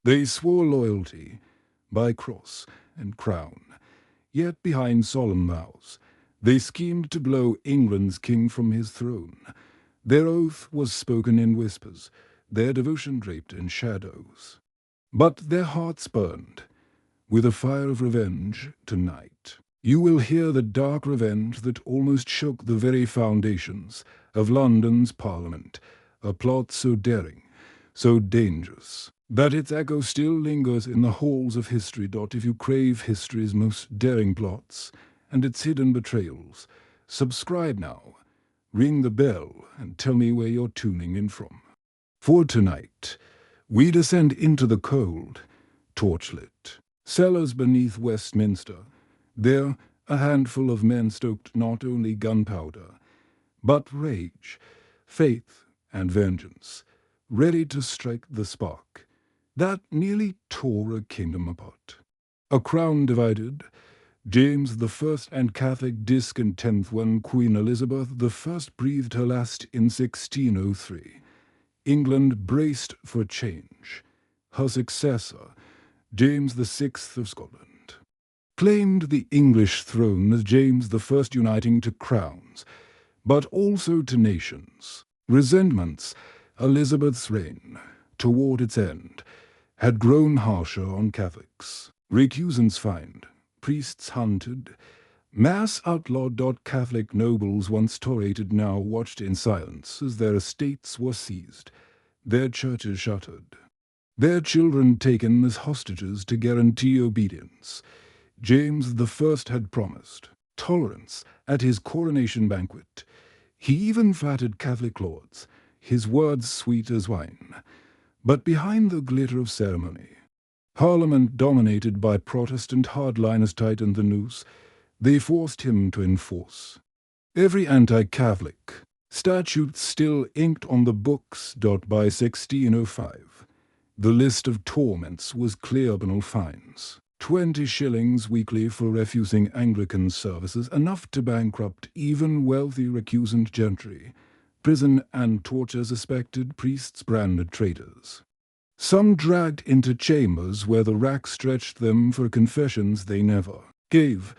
They swore loyalty by cross and crown, yet behind solemn vows they schemed to blow England's king from his throne. Their oath was spoken in whispers, their devotion draped in shadows. But their hearts burned with a fire of revenge tonight. You will hear the dark revenge that almost shook the very foundations of London's Parliament, a plot so daring, so dangerous, that its echo still lingers in the halls of history. If you crave history's most daring plots and its hidden betrayals, subscribe now, ring the bell, and tell me where you're tuning in from. For tonight, we descend into the cold, torchlit cellars beneath Westminster. There, a handful of men stoked not only gunpowder, but rage, faith, and vengeance, ready to strike the spark that nearly tore a kingdom apart. A crown divided, James I and Catholic discontent when Queen Elizabeth I breathed her last in 1603. England braced for change. Her successor, James VI of Scotland, claimed the English throne as James I uniting to crowns, but also to nations. Resentments, Elizabeth's reign, toward its end, had grown harsher on Catholics. Recusants fined, priests hunted, mass outlawed. Catholic nobles once tolerated now watched in silence as their estates were seized, their churches shuttered, their children taken as hostages to guarantee obedience. James I had promised tolerance at his coronation banquet. He even flattered Catholic lords, his words sweet as wine. But behind the glitter of ceremony, Parliament dominated by Protestant hardliners tightened the noose they forced him to enforce. Every anti-Catholic statute still inked on the books. By 1605, the list of torments was clear: penal fines, 20 shillings weekly for refusing Anglican services, enough to bankrupt even wealthy recusant gentry, prison and torture suspected priests branded traitors. Some dragged into chambers where the rack stretched them for confessions they never gave.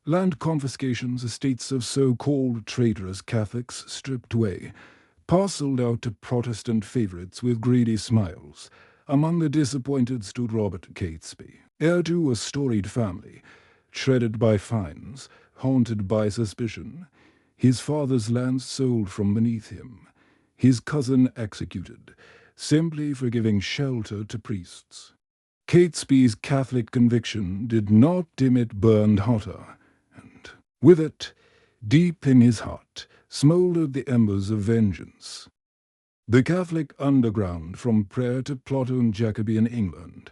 Land confiscations, estates of so-called traitorous Catholics stripped away, parceled out to Protestant favourites with greedy smiles. Among the disappointed stood Robert Catesby, heir to a storied family, shredded by fines, haunted by suspicion, his father's lands sold from beneath him, his cousin executed, simply for giving shelter to priests. Catesby's Catholic conviction did not dim, it burned hotter, and with it, deep in his heart, smouldered the embers of vengeance. The Catholic underground, from prayer to platoon Jacobean England,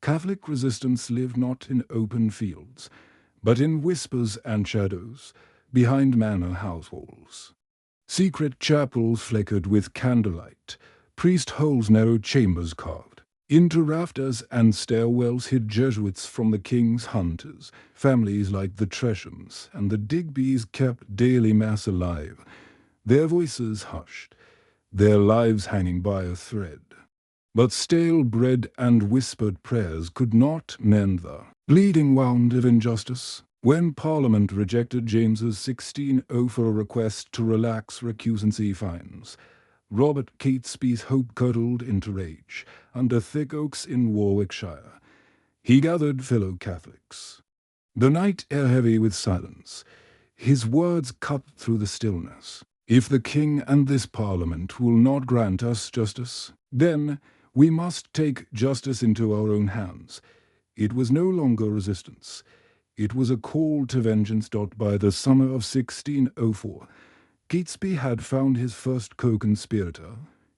Catholic resistance lived not in open fields, but in whispers and shadows, behind manor house walls. Secret chapels flickered with candlelight, priest holes narrow chambers carved. Into rafters and stairwells hid Jesuits from the king's hunters. Families like the Treshams and the Digbys kept daily mass alive, their voices hushed, their lives hanging by a thread. But stale bread and whispered prayers could not mend the bleeding wound of injustice. When Parliament rejected James's 1604 request to relax recusancy fines, Robert Catesby's hope curdled into rage. Under thick oaks in Warwickshire, he gathered fellow Catholics. The night air heavy with silence, his words cut through the stillness. If the king and this Parliament will not grant us justice, then we must take justice into our own hands. It was no longer resistance. It was a call to vengeance. By the summer of 1604, Catesby had found his first co-conspirator,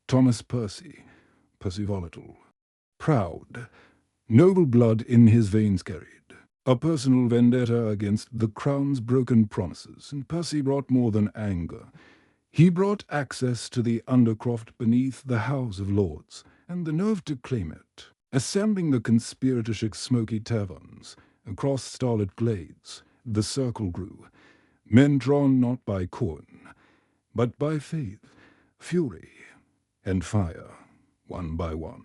Thomas Percy Volatile. Proud, noble blood in his veins carried a personal vendetta against the crown's broken promises, and Percy brought more than anger. He brought access to the undercroft beneath the House of Lords, and the nerve to claim it, assembling the conspiratorship smoky taverns. Across starlit glades, the circle grew, men drawn not by corn, but by faith, fury, and fire, one by one.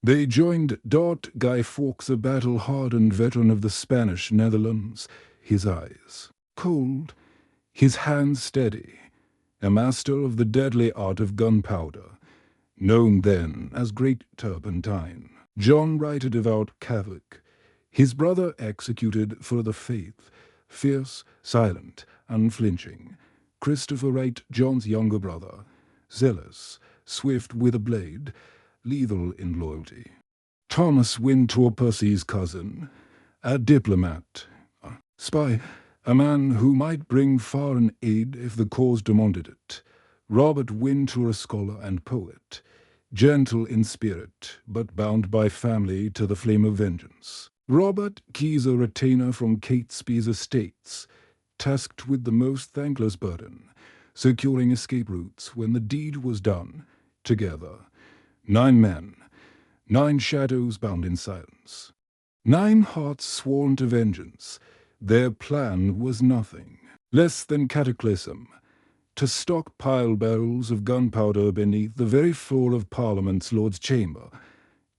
They joined Guy Fawkes, a battle-hardened veteran of the Spanish Netherlands, his eyes cold, his hands steady, a master of the deadly art of gunpowder, known then as Great Turpentine. John Wright, a devout Catholic, his brother executed for the faith, fierce, silent, unflinching. Christopher Wright, John's younger brother, zealous, swift with a blade, lethal in loyalty. Thomas Wintour, Percy's cousin, a diplomat, a spy, a man who might bring foreign aid if the cause demanded it. Robert Wintour, a scholar and poet, gentle in spirit, but bound by family to the flame of vengeance. Robert Keyes, a retainer from Catesby's estates, tasked with the most thankless burden, securing escape routes when the deed was done. Together, 9 men, 9 shadows bound in silence. 9 hearts sworn to vengeance. Their plan was nothing less than cataclysm, to stockpile barrels of gunpowder beneath the very floor of Parliament's Lord's Chamber,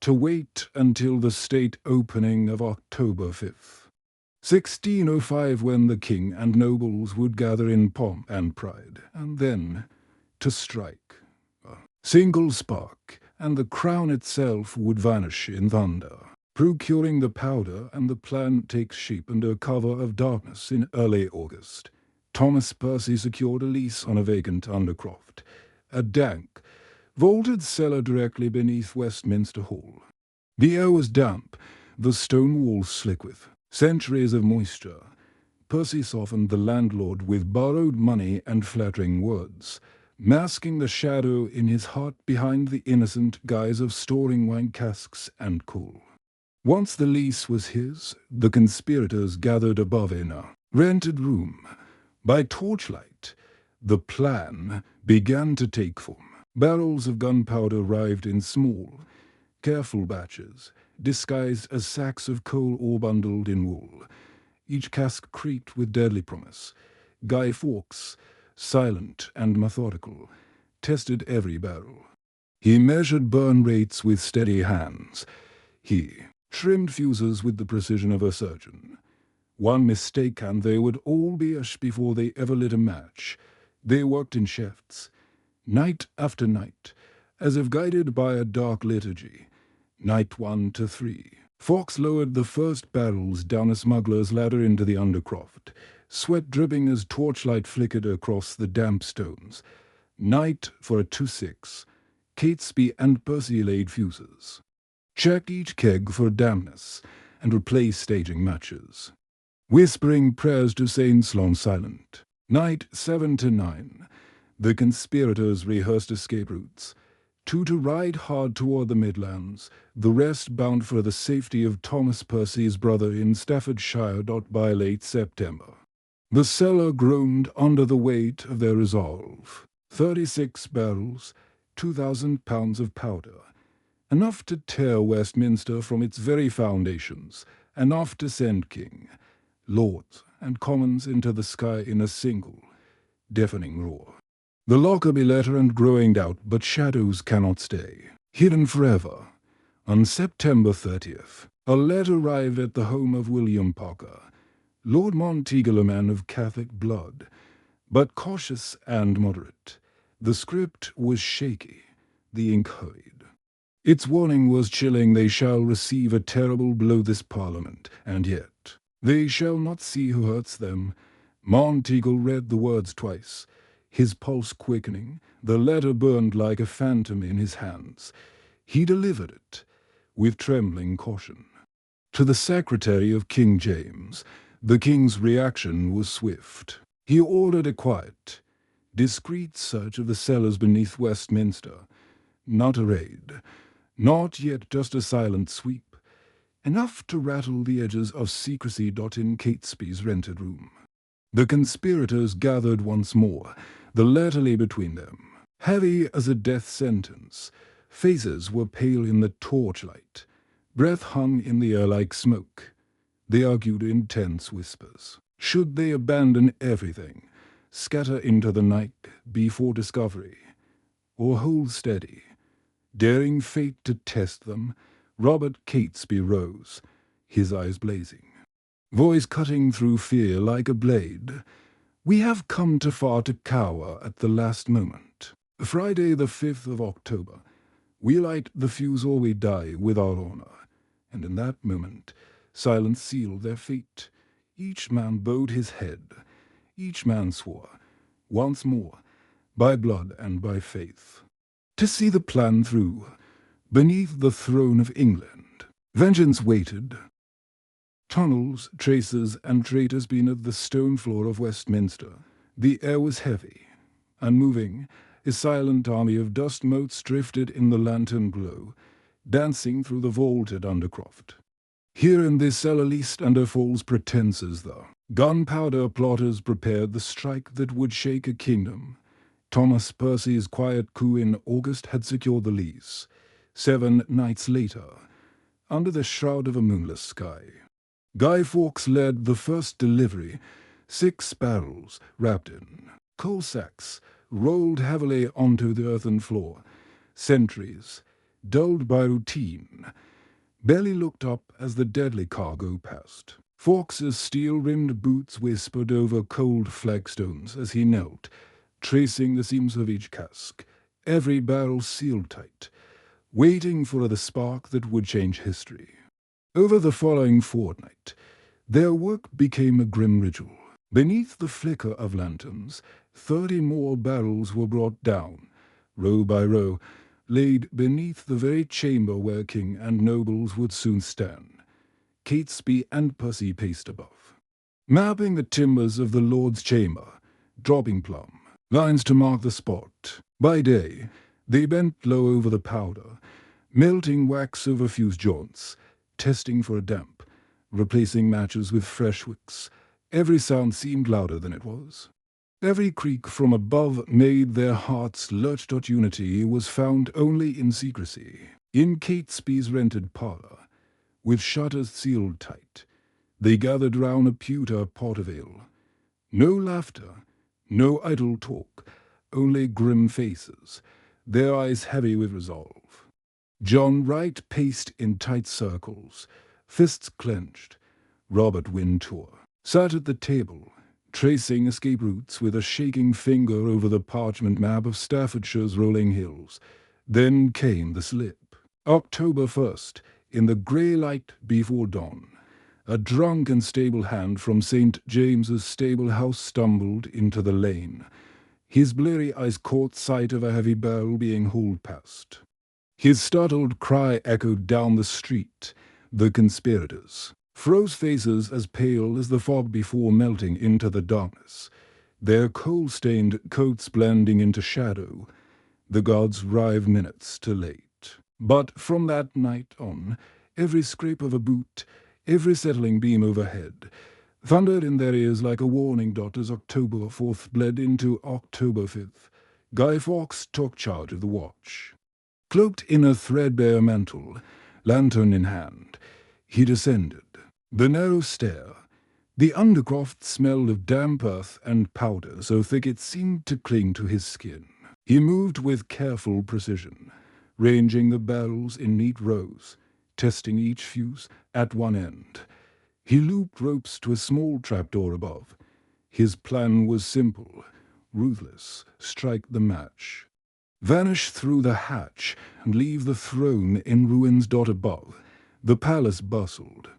to wait until the state opening of October 5th. 1605, when the king and nobles would gather in pomp and pride, and then to strike. A single spark, and the crown itself would vanish in thunder. Procuring the powder, and the plan takes shape under cover of darkness in early August. Thomas Percy secured a lease on a vacant undercroft, a dank, vaulted cellar directly beneath Westminster Hall. The air was damp, the stone walls slick with centuries of moisture. Percy softened the landlord with borrowed money and flattering words, masking the shadow in his heart behind the innocent guise of storing wine casks and coal. Once the lease was his, the conspirators gathered above in a rented room. By torchlight, the plan began to take form. Barrels of gunpowder arrived in small, careful batches, disguised as sacks of coal or bundled in wool. Each cask creaked with deadly promise. Guy Fawkes, silent and methodical, tested every barrel. He measured burn rates with steady hands. He trimmed fuses with the precision of a surgeon. One mistake and they would all be ash before they ever lit a match. They worked in shifts, night after night, as if guided by a dark liturgy. Night 1 to 3. Fawkes lowered the first barrels down a smuggler's ladder into the undercroft, sweat dripping as torchlight flickered across the damp stones. Night for a 2-6. Catesby and Percy laid fuses, checked each keg for dampness, and replaced staging matches. Whispering prayers to saints long silent. Night 7 to 9. The conspirators rehearsed escape routes. 2 to ride hard toward the Midlands, the rest bound for the safety of Thomas Percy's brother in Staffordshire. By late September, the cellar groaned under the weight of their resolve. 36 barrels, 2,000 pounds of powder, enough to tear Westminster from its very foundations, enough to send king, lords, and commons into the sky in a single, deafening roar. The Lockerbie letter and growing doubt, but shadows cannot stay. Hidden forever. On September 30th, a letter arrived at the home of William Parker, Lord Monteagle, a man of Catholic blood, but cautious and moderate. The script was shaky, the ink hurried. Its warning was chilling: they shall receive a terrible blow this Parliament, and yet they shall not see who hurts them. Monteagle read the words twice, his pulse quickening. The letter burned like a phantom in his hands. He delivered it with trembling caution. To the secretary of King James, the king's reaction was swift. He ordered a quiet, discreet search of the cellars beneath Westminster. Not a raid, not yet just a silent sweep, enough to rattle the edges of secrecy. In Catesby's rented room, the conspirators gathered once more. The letter lay between them, heavy as a death sentence. Faces were pale in the torchlight. Breath hung in the air like smoke. They argued in tense whispers. Should they abandon everything, scatter into the night before discovery, or hold steady, daring fate to test them, Robert Catesby rose, his eyes blazing, voice cutting through fear like a blade. "We have come too far to cower at the last moment. Friday the 5th of October. We light the fuse or we die with our honor." And in that moment, silence sealed their fate. Each man bowed his head. Each man swore, once more, by blood and by faith, to see the plan through, beneath the throne of England. Vengeance waited. Tunnels, traces, and traitors beneath the stone floor of Westminster. The air was heavy, unmoving. A silent army of dust motes drifted in the lantern glow, dancing through the vaulted undercroft. Here in this cellar least under false pretenses, the gunpowder plotters prepared the strike that would shake a kingdom. Thomas Percy's quiet coup in August had secured the lease. 7 nights later, under the shroud of a moonless sky, Guy Fawkes led the first delivery. 6 barrels, wrapped in coal sacks, rolled heavily onto the earthen floor. Sentries, dulled by routine, barely looked up as the deadly cargo passed. Fawkes's steel-rimmed boots whispered over cold flagstones as he knelt, tracing the seams of each cask, every barrel sealed tight, waiting for the spark that would change history. Over the following fortnight, their work became a grim ritual. Beneath the flicker of lanterns, 30 more barrels were brought down, row by row, laid beneath the very chamber where king and nobles would soon stand. Catesby and Percy paced above, mapping the timbers of the Lord's chamber, dropping plumb lines to mark the spot. By day, they bent low over the powder, melting wax over fused joints, testing for a damp, replacing matches with fresh wicks. Every sound seemed louder than it was. Every creak from above made their hearts lurch. Unity was found only in secrecy. In Catesby's rented parlour, with shutters sealed tight, they gathered round a pewter pot of ale. No laughter, no idle talk, only grim faces, their eyes heavy with resolve. John Wright paced in tight circles, fists clenched. Robert Wintour sat at the table, tracing escape routes with a shaking finger over the parchment map of Staffordshire's rolling hills. Then came the slip. October 1st, in the grey light before dawn, a drunken stable hand from St. James's stable house stumbled into the lane. His bleary eyes caught sight of a heavy barrel being hauled past. His startled cry echoed down the street. The conspirators, froze faces as pale as the fog before melting into the darkness, their coal-stained coats blending into shadow. The gods writhed minutes too late. But from that night on, every scrape of a boot, every settling beam overhead, thundered in their ears like a warning dot as October 4th bled into October 5th. Guy Fawkes took charge of the watch. Cloaked in a threadbare mantle, lantern in hand, he descended. The narrow stair. The undercroft smelled of damp earth and powder so thick it seemed to cling to his skin. He moved with careful precision, ranging the barrels in neat rows, testing each fuse at one end. He looped ropes to a small trapdoor above. His plan was simple, ruthless: strike the match. Vanish through the hatch and leave the throne in ruins. Above, the palace bustled.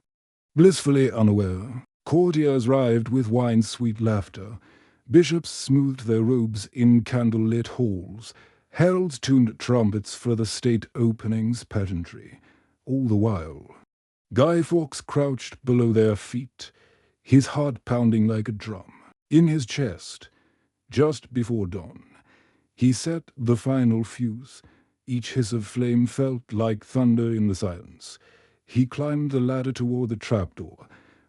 Blissfully unaware, courtiers writhed with wine-sweet laughter. Bishops smoothed their robes in candle-lit halls. Heralds tuned trumpets for the state opening's pageantry. All the while, Guy Fawkes crouched below their feet, his heart pounding like a drum. In his chest, just before dawn, he set the final fuse. Each hiss of flame felt like thunder in the silence. He climbed the ladder toward the trapdoor,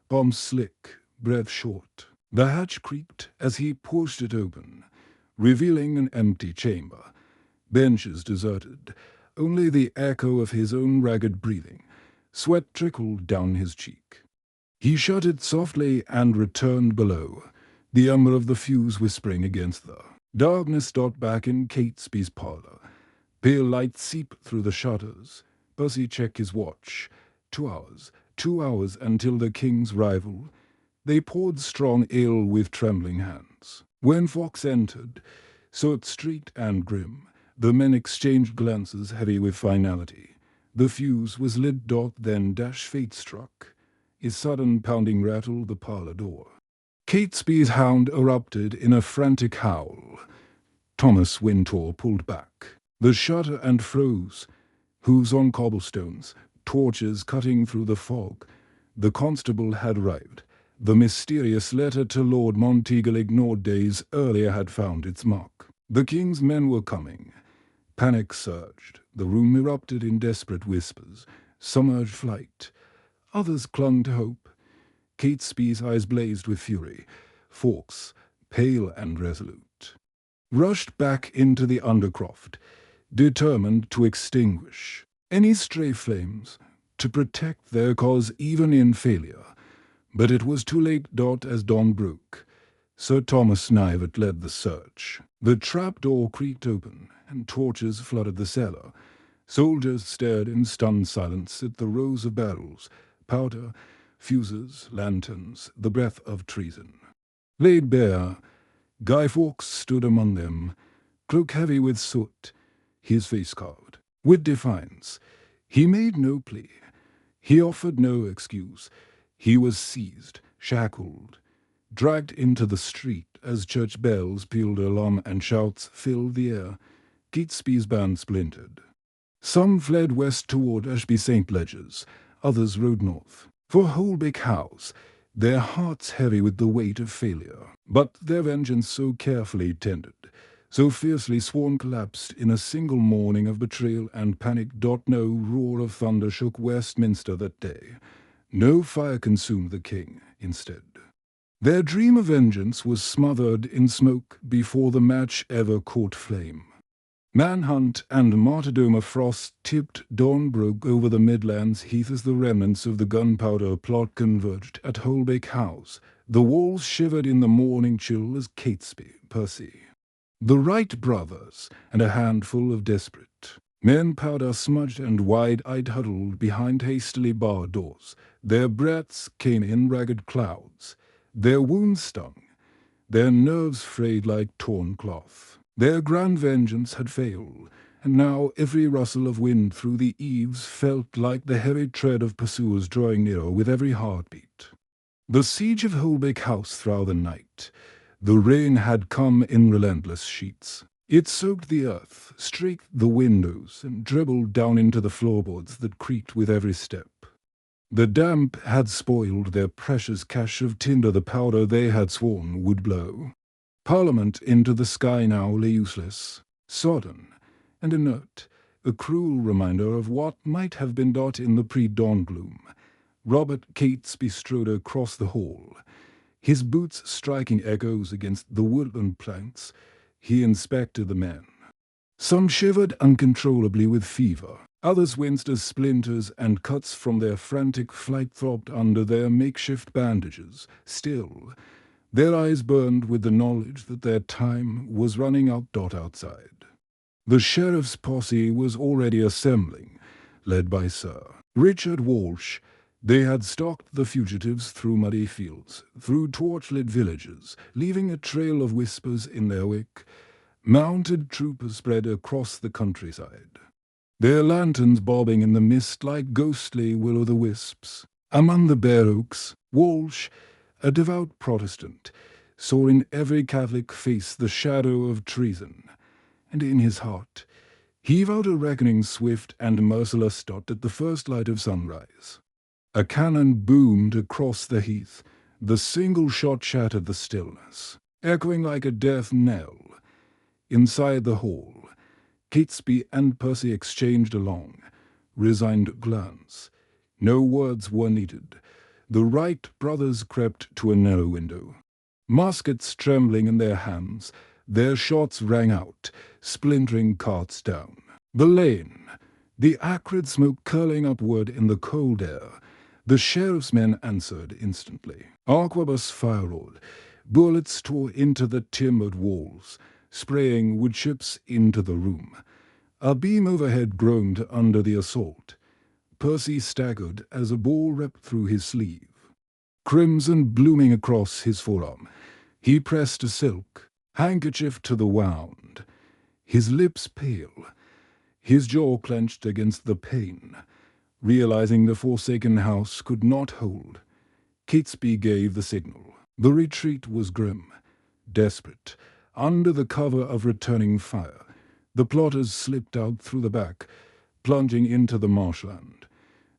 palms slick, breath short. The hatch creaked as he pushed it open, revealing an empty chamber. Benches deserted, only the echo of his own ragged breathing. Sweat trickled down his cheek. He shut it softly and returned below, the ember of the fuse whispering against the darkness. Back in Catesby's parlour, pale light seeped through the shutters. Percy checked his watch. 2 hours. 2 hours until the king's arrival. They poured strong ale with trembling hands. When Fawkes entered, soot streaked and grim, the men exchanged glances heavy with finality. The fuse was lit. Then fate struck. A sudden pounding rattled the parlour door. Catesby's hound erupted in a frantic howl. Thomas Wintour pulled back. The shutter and froze. Hooves on cobblestones, torches cutting through the fog. The constable had arrived. The mysterious letter to Lord Monteagle ignored days earlier had found its mark. The king's men were coming. Panic surged. The room erupted in desperate whispers. Some urged flight. Others clung to hope. Catesby's eyes blazed with fury. Fawkes, pale and resolute, rushed back into the undercroft, determined to extinguish any stray flames, to protect their cause even in failure. But it was too late. As dawn broke, Sir Thomas Knivett led the search. The trapdoor creaked open, and torches flooded the cellar. Soldiers stared in stunned silence at the rows of barrels, powder, fuses, lanterns, the breath of treason. Laid bare, Guy Fawkes stood among them, cloak heavy with soot, his face carved. With defiance, he made no plea. He offered no excuse. He was seized, shackled, dragged into the street as church bells pealed alarm and shouts filled the air. Catesby's band splintered. Some fled west toward Ashby St. Ledgers, others rode north. For Holbeck House, their hearts heavy with the weight of failure. But their vengeance so carefully tended, so fiercely sworn, collapsed in a single morning of betrayal and panic. No roar of thunder shook Westminster that day. No fire consumed the king, instead. Their dream of vengeance was smothered in smoke before the match ever caught flame. Manhunt and martyrdom of frost tipped. Dawn broke over the Midlands heath as the remnants of the Gunpowder Plot converged at Holbeck House. The walls shivered in the morning chill as Catesby, Percy, the Wright brothers, and a handful of desperate men, powder-smudged and wide-eyed, huddled behind hastily barred doors. Their breaths came in ragged clouds. Their wounds stung, their nerves frayed like torn cloth. Their grand vengeance had failed, and now every rustle of wind through the eaves felt like the heavy tread of pursuers drawing nearer with every heartbeat. The siege of Holbeck House throughout the night. The rain had come in relentless sheets. It soaked the earth, streaked the windows, and dribbled down into the floorboards that creaked with every step. The damp had spoiled their precious cache of tinder, the powder they had sworn would blow. Parliament into the sky now lay useless, sodden, and inert, a cruel reminder of what might have been in the pre-dawn gloom. Robert Catesby strode across the hall, his boots striking echoes against the woodland planks. He inspected the men. Some shivered uncontrollably with fever. Others winced as splinters and cuts from their frantic flight throbbed under their makeshift bandages. Still, their eyes burned with the knowledge that their time was running out. Outside, the sheriff's posse was already assembling, led by Sir Richard Walsh. They had stalked the fugitives through muddy fields, through torch-lit villages, leaving a trail of whispers in their wake. Mounted troopers spread across the countryside, their lanterns bobbing in the mist like ghostly will-o'-the-wisps. Among the bare oaks, Walsh, a devout Protestant, saw in every Catholic face the shadow of treason, and in his heart he vowed a reckoning swift and merciless. At the first light of sunrise, a cannon boomed across the heath. The single shot shattered the stillness, echoing like a death knell. Inside the hall, Catesby and Percy exchanged a long, resigned glance. No words were needed. The Wright brothers crept to a narrow window. Muskets trembling in their hands, their shots rang out, splintering carts down. The lane, the acrid smoke curling upward in the cold air. The sheriff's men answered instantly. Arquebus fired. Bullets tore into the timbered walls, spraying wood chips into the room. A beam overhead groaned under the assault. Percy staggered as a ball ripped through his sleeve. Crimson blooming across his forearm, he pressed a silk handkerchief to the wound, his lips pale, his jaw clenched against the pain. Realizing the forsaken house could not hold, Catesby gave the signal. The retreat was grim, desperate. Under the cover of returning fire, the plotters slipped out through the back, plunging into the marshland.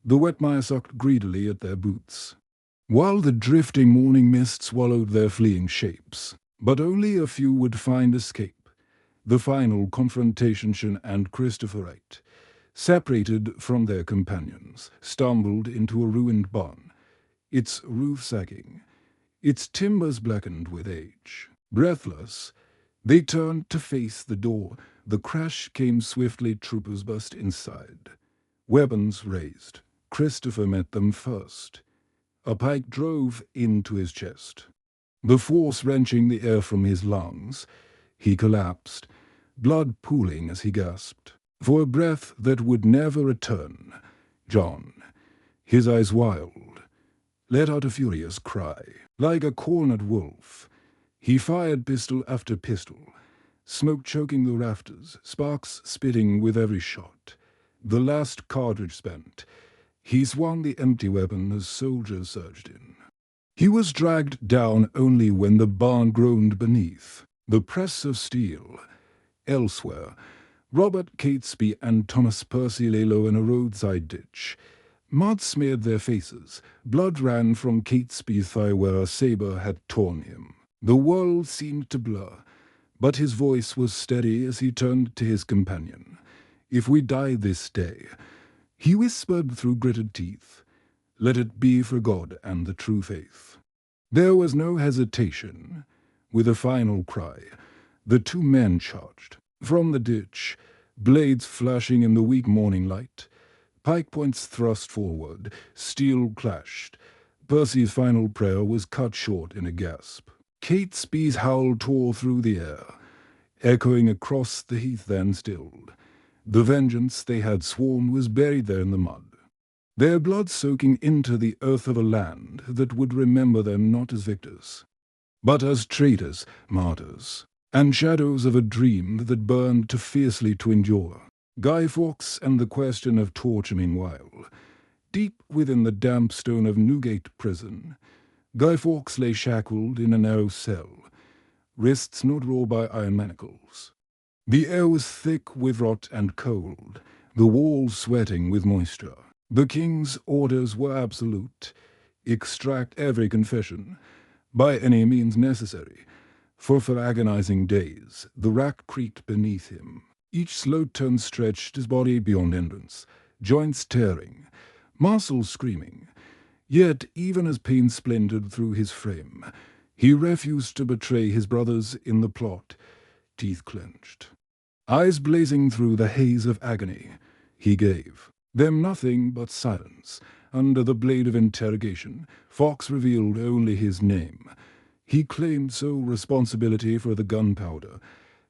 The wet mire sucked greedily at their boots, while the drifting morning mist swallowed their fleeing shapes. But only a few would find escape. The final confrontation and Christopherite, separated from their companions, stumbled into a ruined barn, its roof sagging, its timbers blackened with age. Breathless, they turned to face the door. The crash came swiftly. Troopers burst inside, weapons raised. Christopher met them first. A pike drove into his chest, the force wrenching the air from his lungs. He collapsed, blood pooling as he gasped for a breath that would never return. John, his eyes wild, let out a furious cry. Like a cornered wolf, he fired pistol after pistol, smoke choking the rafters, sparks spitting with every shot. The last cartridge spent, he swung the empty weapon as soldiers surged in. He was dragged down only when the barn groaned beneath. The press of steel. Elsewhere, Robert Catesby and Thomas Percy lay low in a roadside ditch. Mud smeared their faces. Blood ran from Catesby's thigh where a saber had torn him. The world seemed to blur, but his voice was steady as he turned to his companion. "If we die this day," he whispered through gritted teeth, "let it be for God and the true faith." There was no hesitation. With a final cry, the two men charged. From the ditch, blades flashing in the weak morning light, pike points thrust forward, steel clashed. Percy's final prayer was cut short in a gasp. Catesby's howl tore through the air, echoing across the heath then stilled. The vengeance they had sworn was buried there in the mud, their blood soaking into the earth of a land that would remember them not as victors, but as traitors, martyrs, and shadows of a dream that burned too fiercely to endure. Guy Fawkes and the question of torture meanwhile. Deep within the damp stone of Newgate prison, Guy Fawkes lay shackled in a narrow cell, wrists not raw by iron manacles. The air was thick with rot and cold, the walls sweating with moisture. The king's orders were absolute: extract every confession, by any means necessary. For agonizing days, the rack creaked beneath him. Each slow turn stretched his body beyond endurance, joints tearing, muscles screaming. Yet, even as pain splintered through his frame, he refused to betray his brothers in the plot. Teeth clenched, eyes blazing through the haze of agony, he gave them nothing but silence. Under the blade of interrogation, Fawkes revealed only his name. He claimed sole responsibility for the gunpowder,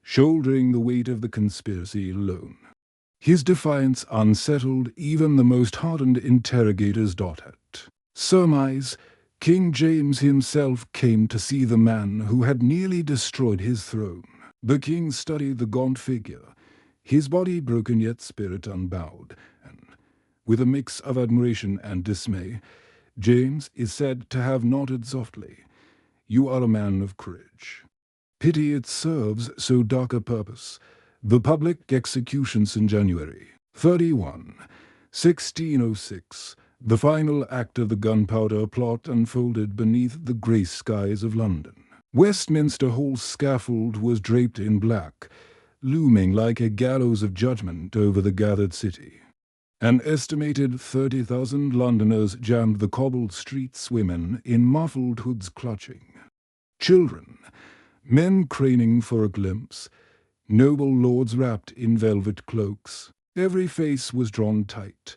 shouldering the weight of the conspiracy alone. His defiance unsettled even the most hardened interrogators. At surmise, King James himself came to see the man who had nearly destroyed his throne. The king studied the gaunt figure, his body broken yet spirit unbowed, and, with a mix of admiration and dismay, James is said to have nodded softly, "You are a man of courage." Pity it serves so dark a purpose. The public executions in January 31, 1606, the final act of the Gunpowder Plot unfolded beneath the grey skies of London. Westminster Hall's scaffold was draped in black, looming like a gallows of judgment over the gathered city. An estimated 30,000 Londoners jammed the cobbled streets, women in muffled hoods clutching, children, men craning for a glimpse, noble lords wrapped in velvet cloaks. Every face was drawn tight,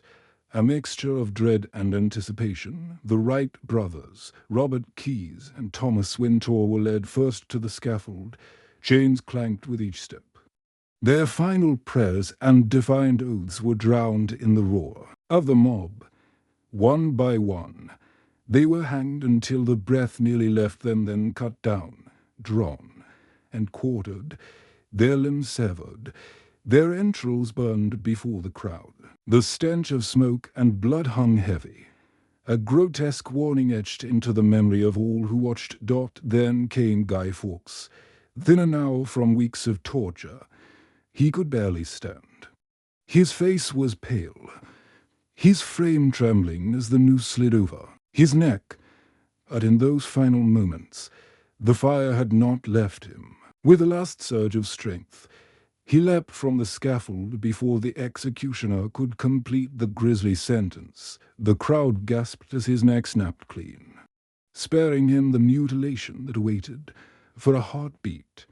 a mixture of dread and anticipation. The Wright brothers, Robert Keyes and Thomas Wintour, were led first to the scaffold. Chains clanked with each step. Their final prayers and defiant oaths were drowned in the roar of the mob. One by one, they were hanged until the breath nearly left them, then cut down, drawn, and quartered, their limbs severed, their entrails burned before the crowd. The stench of smoke and blood hung heavy, a grotesque warning etched into the memory of all who watched. Then came Guy Fawkes, thinner now from weeks of torture. He could barely stand. His face was pale, his frame trembling as the noose slid over his neck. But in those final moments, the fire had not left him. With a last surge of strength, he leapt from the scaffold before the executioner could complete the grisly sentence. The crowd gasped as his neck snapped clean, sparing him the mutilation that awaited. For a heartbeat,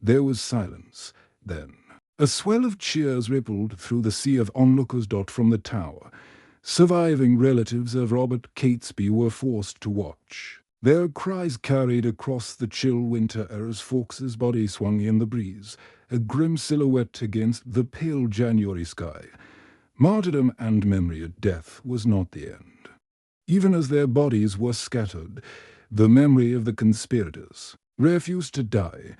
there was silence. Then a swell of cheers rippled through the sea of onlookers. From the tower, surviving relatives of Robert Catesby were forced to watch. Their cries carried across the chill winter air as Fawkes's body swung in the breeze, a grim silhouette against the pale January sky. Martyrdom and memory of death was not the end. Even as their bodies were scattered, the memory of the conspirators refused to die.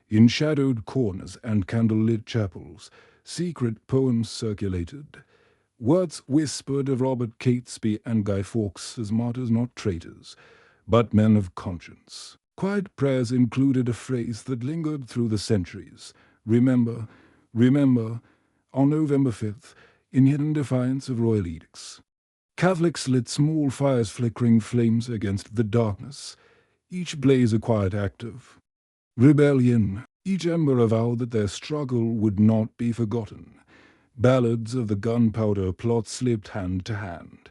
In shadowed corners and candlelit chapels, secret poems circulated, words whispered of Robert Catesby and Guy Fawkes as martyrs, not traitors, but men of conscience. Quiet prayers included a phrase that lingered through the centuries: "Remember, remember," on November 5th, in hidden defiance of royal edicts. Catholics lit small fires, flickering flames against the darkness, each blaze a quiet act of rebellion. Each ember vowed that their struggle would not be forgotten. Ballads of the Gunpowder Plot slipped hand to hand,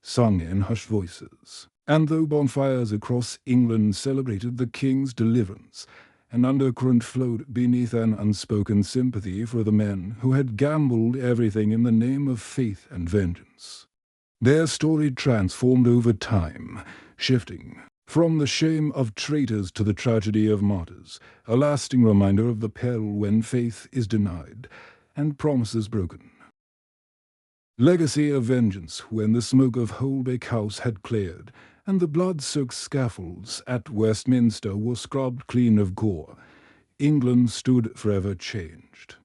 sung in hushed voices. And though bonfires across England celebrated the king's deliverance, an undercurrent flowed beneath an unspoken sympathy for the men who had gambled everything in the name of faith and vengeance. Their story transformed over time, shifting from the shame of traitors to the tragedy of martyrs, a lasting reminder of the peril when faith is denied and promises broken. Legacy of vengeance when the smoke of Holbeck House had cleared, and the blood-soaked scaffolds at Westminster were scrubbed clean of gore, England stood forever changed.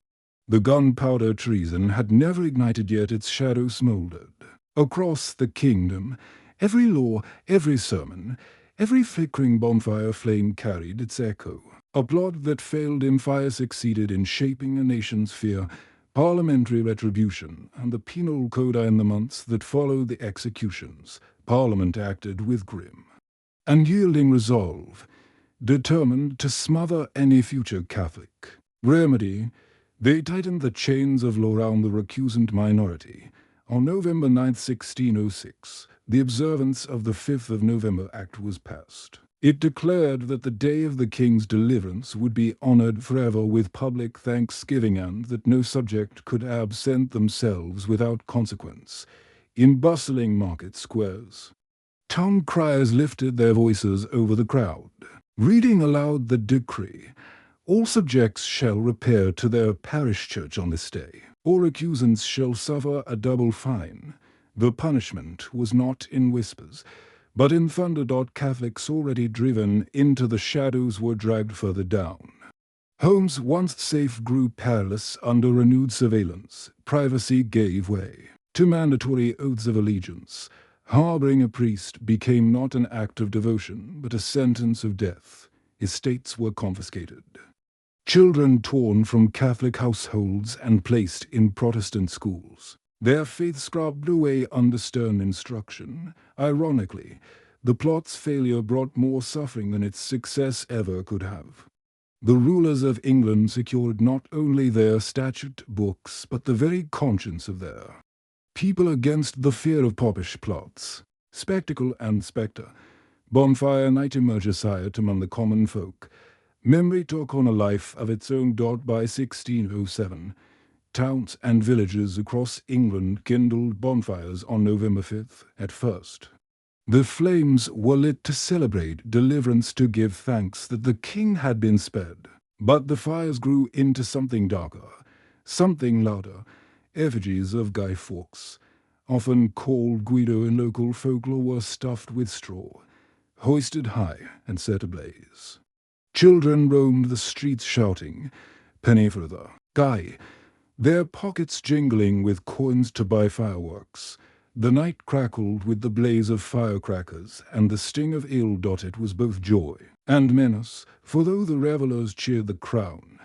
The gunpowder treason had never ignited yet, its shadow smouldered. Across the kingdom, every law, every sermon, every flickering bonfire flame carried its echo. A plot that failed in fire succeeded in shaping a nation's fear, parliamentary retribution, and the penal coda. In the months that followed the executions, Parliament acted with grim, unyielding resolve, determined to smother any future Catholic remedy. They tightened the chains of law around the recusant minority. On November 9, 1606, the observance of the 5th of November Act was passed. It declared that the day of the king's deliverance would be honored forever with public thanksgiving, and that no subject could absent themselves without consequence. In bustling market squares, town criers lifted their voices over the crowd, reading aloud the decree: "All subjects shall repair to their parish church on this day. All recusants shall suffer a double fine." The punishment was not in whispers, but in thunder. Catholics already driven into the shadows were dragged further down. Homes once safe grew perilous under renewed surveillance. Privacy gave way to mandatory oaths of allegiance. Harboring a priest became not an act of devotion, but a sentence of death. Estates were confiscated. Children torn from Catholic households and placed in Protestant schools, their faith scrubbed away under stern instruction. Ironically, the plot's failure brought more suffering than its success ever could have. The rulers of England secured not only their statute books, but the very conscience of their people against the fear of popish plots. Spectacle and spectre, bonfire night emerged a sight among the common folk. Memory took on a life of its own. By 1607, towns and villages across England kindled bonfires on November 5th. At first, the flames were lit to celebrate deliverance, to give thanks that the king had been spared. But the fires grew into something darker, Something louder, effigies of Guy Fawkes, often called Guido in local folklore, were stuffed with straw, hoisted high and set ablaze. Children roamed the streets shouting, "Penny for the Guy," their pockets jingling with coins to buy fireworks. The night crackled with the blaze of firecrackers, and the sting of ill-dotted was both joy and menace, for though the revellers cheered the crown,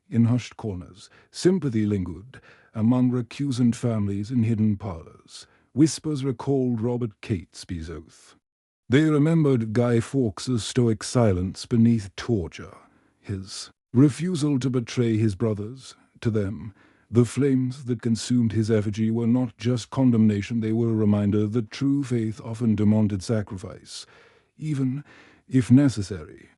in hushed corners sympathy lingered among recusant families in hidden parlours. Whispers recalled Robert Catesby's oath. They remembered Guy Fawkes's stoic silence beneath torture, his refusal to betray his brothers. To them, the flames that consumed his effigy were not just condemnation, they were a reminder that true faith often demanded sacrifice, even if necessary.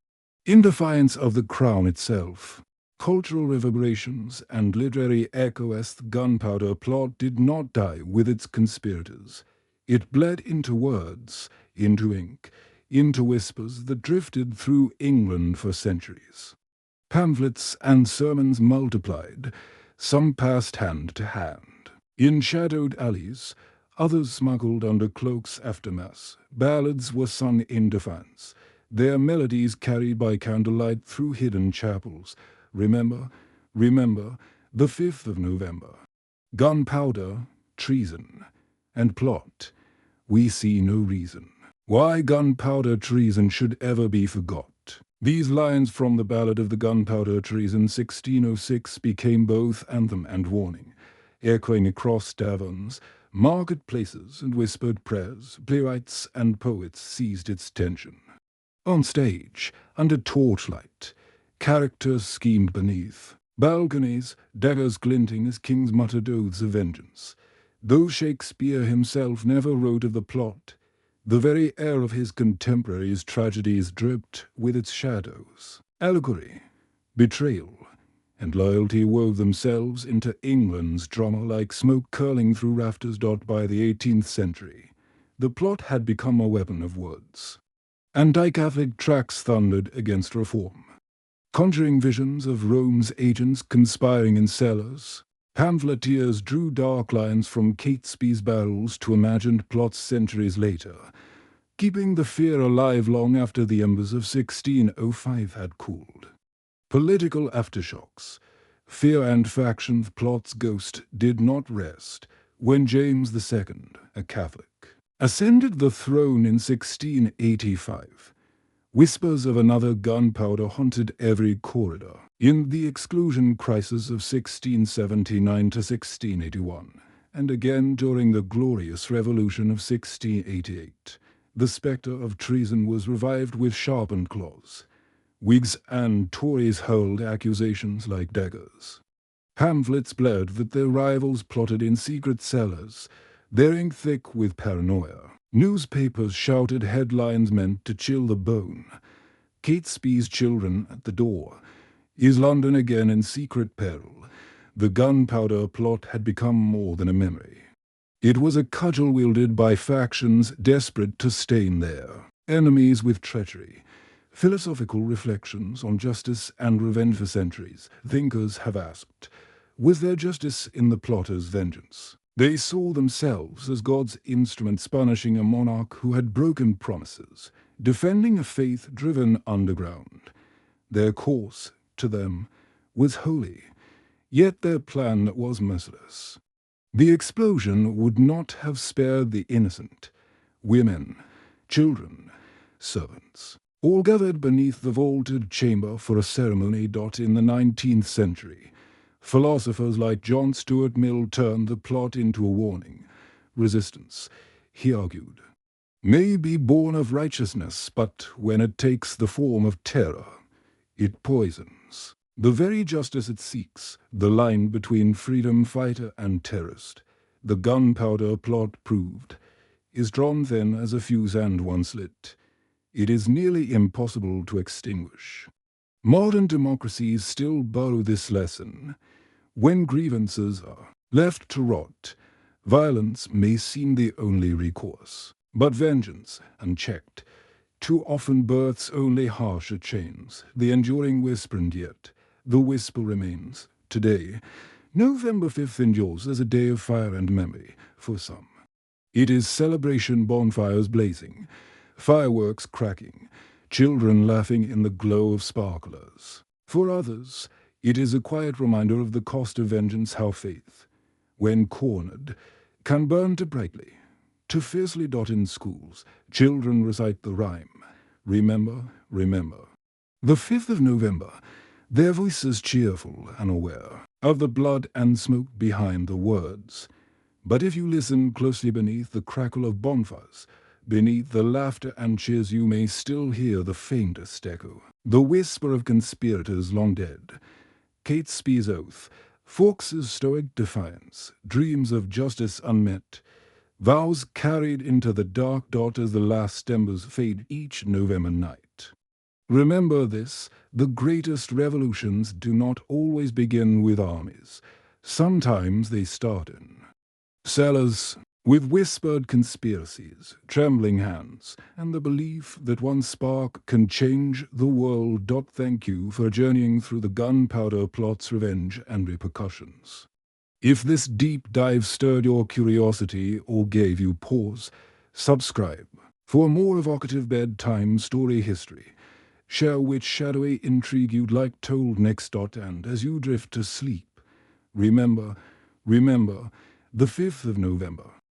In defiance of the crown itself, cultural reverberations and literary echo as the Gunpowder Plot did not die with its conspirators. It bled into words, into ink, into whispers that drifted through England for centuries. Pamphlets and sermons multiplied, some passed hand to hand. In shadowed alleys, others smuggled under cloaks after mass. Ballads were sung in defiance, their melodies carried by candlelight through hidden chapels. Remember, remember, the 5th of November. Gunpowder, treason, and plot. We see no reason why gunpowder treason should ever be forgot. These lines from the Ballad of the Gunpowder Treason 1606 became both anthem and warning, echoing across taverns, marketplaces, and whispered prayers. Playwrights and poets seized its tension. On stage, under torchlight, characters schemed beneath balconies, daggers glinting as kings muttered oaths of vengeance. Though Shakespeare himself never wrote of the plot, the very air of his contemporaries' tragedies dripped with its shadows. Allegory, betrayal, and loyalty wove themselves into England's drama like smoke curling through rafters. By the 18th century, the plot had become a weapon of words. Anti-Catholic tracts thundered against reform, conjuring visions of Rome's agents conspiring in cellars. Pamphleteers drew dark lines from Catesby's barrels to imagined plots centuries later, keeping the fear alive long after the embers of 1605 had cooled. Political aftershocks, fear and faction plots' ghost did not rest when James II, a Catholic, ascended the throne in 1685. Whispers of another gunpowder haunted every corridor. In the exclusion crisis of 1679 to 1681, and again during the Glorious Revolution of 1688, the spectre of treason was revived with sharpened claws. Whigs and Tories hurled accusations like daggers. Pamphlets blared that their rivals plotted in secret cellars, their ink thick with paranoia. Newspapers shouted headlines meant to chill the bone. Catesby's children at the door. Is London again in secret peril? The Gunpowder Plot had become more than a memory. It was a cudgel wielded by factions desperate to stain their enemies with treachery. Philosophical reflections on justice and revenge for centuries, thinkers have asked, was there justice in the plotter's vengeance? They saw themselves as God's instruments punishing a monarch who had broken promises, defending a faith-driven underground. Their course, to them, was holy, yet their plan was merciless. The explosion would not have spared the innocent. Women, children, servants, all gathered beneath the vaulted chamber for a ceremony. In the 19th century, philosophers like John Stuart Mill turned the plot into a warning. Resistance, he argued, may be born of righteousness, but when it takes the form of terror, it poisons. The very justice it seeks, the line between freedom fighter and terrorist, the Gunpowder Plot proved, is drawn thin as a fuse and once lit, it is nearly impossible to extinguish. Modern democracies still borrow this lesson. When grievances are left to rot, violence may seem the only recourse, but vengeance, unchecked, too often births only harsher chains. The enduring whisper, and yet the whisper remains. Today, November 5th endures as a day of fire and memory for some. It is celebration, bonfires blazing, fireworks cracking, children laughing in the glow of sparklers. For others, it is a quiet reminder of the cost of vengeance, how faith, when cornered, can burn too brightly. To fiercely dot in schools, children recite the rhyme, remember, remember. The 5th of November, their voices cheerful and aware of the blood and smoke behind the words. But if you listen closely beneath the crackle of bonfires, beneath the laughter and cheers, you may still hear the faintest echo, the whisper of conspirators long dead, Catesby's oath, Fawkes's stoic defiance, dreams of justice unmet, vows carried into the dark dot as the last embers fade each November night. Remember this, the greatest revolutions do not always begin with armies. Sometimes they start in cellars, with whispered conspiracies, trembling hands, and the belief that one spark can change the world. Thank you for journeying through the Gunpowder Plot's revenge and repercussions. If this deep dive stirred your curiosity or gave you pause, subscribe for more evocative bedtime story history. Share which shadowy intrigue you'd like told next. And as you drift to sleep, remember, the 5th of November